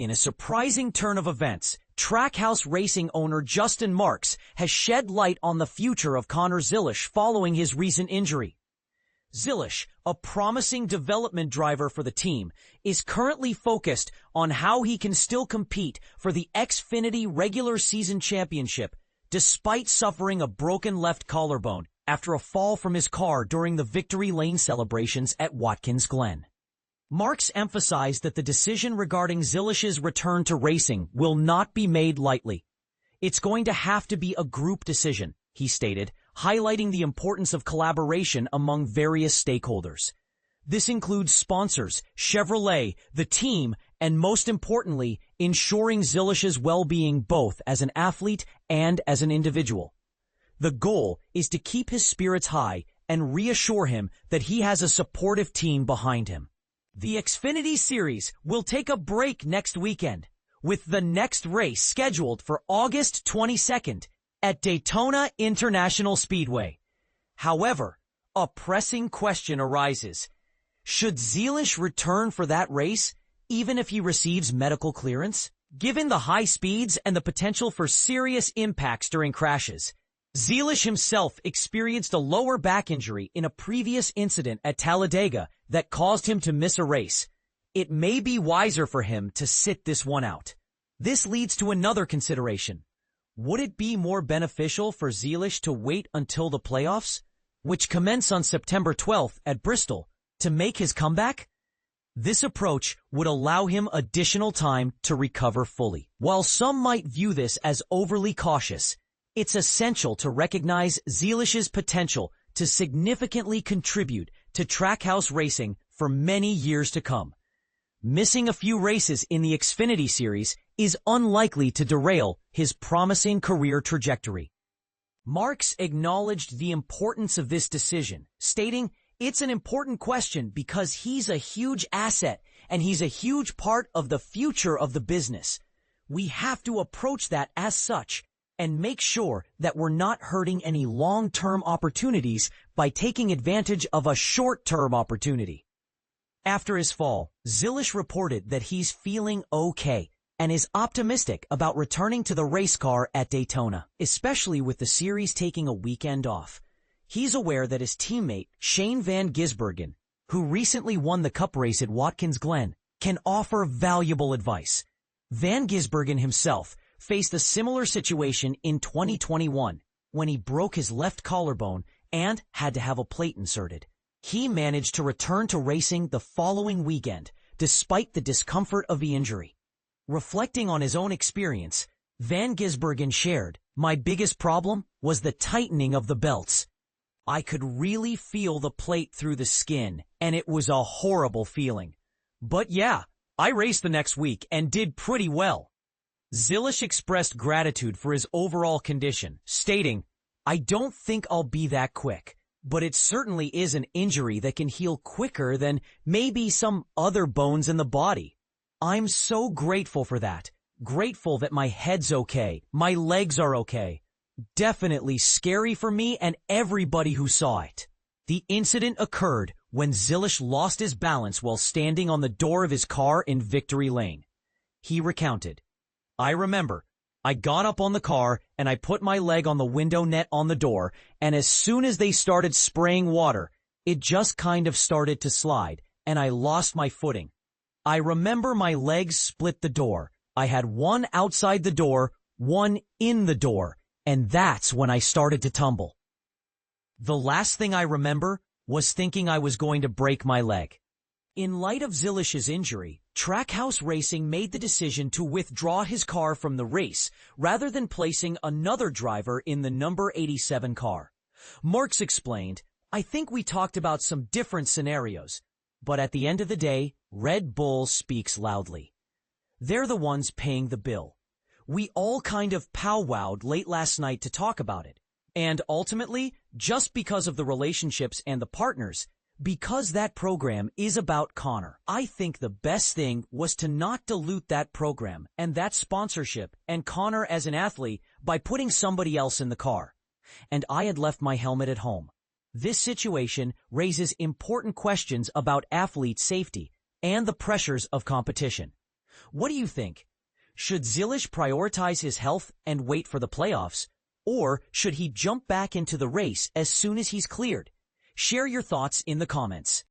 In a surprising turn of events, Trackhouse Racing owner Justin Marks has shed light on the future of Connor Zilisch following his recent injury. Zilisch, a promising development driver for the team, is currently focused on how he can still compete for the Xfinity regular season championship despite suffering a broken left collarbone after a fall from his car during the victory lane celebrations at Watkins Glen. Marks emphasized that the decision regarding Zilisch's return to racing will not be made lightly. It's going to have to be a group decision, he stated, highlighting the importance of collaboration among various stakeholders. This includes sponsors, Chevrolet, the team, and most importantly, ensuring Zilisch's well-being both as an athlete and as an individual. The goal is to keep his spirits high and reassure him that he has a supportive team behind him. The Xfinity Series will take a break next weekend, with the next race scheduled for August 22nd at Daytona International Speedway. However, a pressing question arises. Should Zilisch return for that race, even if he receives medical clearance? Given the high speeds and the potential for serious impacts during crashes, Zilisch himself experienced a lower back injury in a previous incident at Talladega that caused him to miss a race. It may be wiser for him to sit this one out. This leads to another consideration. Would it be more beneficial for Zilisch to wait until the playoffs, which commence on September 12th at Bristol, to make his comeback? This approach would allow him additional time to recover fully. While some might view this as overly cautious, it's essential to recognize Zilisch's potential to significantly contribute to Trackhouse Racing for many years to come. Missing a few races in the Xfinity Series is unlikely to derail his promising career trajectory. Marks acknowledged the importance of this decision, stating, "It's an important question because he's a huge asset and he's a huge part of the future of the business. We have to approach that as such and make sure that we're not hurting any long-term opportunities by taking advantage of a short-term opportunity." After his fall, Zilisch reported that he's feeling okay and is optimistic about returning to the race car at Daytona, especially with the series taking a weekend off. He's aware that his teammate, Shane Van Gisbergen, who recently won the Cup race at Watkins Glen, can offer valuable advice. Van Gisbergen himself faced a similar situation in 2021 when he broke his left collarbone and had to have a plate inserted. He managed to return to racing the following weekend despite the discomfort of the injury. Reflecting on his own experience, Van Gisbergen shared, "My biggest problem was the tightening of the belts. I could really feel the plate through the skin, and it was a horrible feeling. But yeah, I raced the next week and did pretty well." Zilisch expressed gratitude for his overall condition, stating, "I don't think I'll be that quick, but it certainly is an injury that can heal quicker than maybe some other bones in the body. I'm so grateful for that. Grateful that my head's okay, my legs are okay. Definitely scary for me and everybody who saw it." The incident occurred when Zilisch lost his balance while standing on the door of his car in Victory Lane. He recounted, "I remember, I got up on the car and I put my leg on the window net on the door, and as soon as they started spraying water, it just kind of started to slide, and I lost my footing. I remember my legs split the door. I had one outside the door, one in the door, and that's when I started to tumble. The last thing I remember was thinking I was going to break my leg." In light of Zilisch's injury, Trackhouse Racing made the decision to withdraw his car from the race rather than placing another driver in the number 87 car. Marks explained, "I think we talked about some different scenarios, but at the end of the day, Red Bull speaks loudly. They're the ones paying the bill. We all kind of powwowed late last night to talk about it. And ultimately, just because of the relationships and the partners, because that program is about Connor, I think the best thing was to not dilute that program and that sponsorship and Connor as an athlete by putting somebody else in the car. And I had left my helmet at home. This situation raises important questions about athlete safety and the pressures of competition. What do you think? Should Zilisch prioritize his health and wait for the playoffs? Or should he jump back into the race as soon as he's cleared? Share your thoughts in the comments.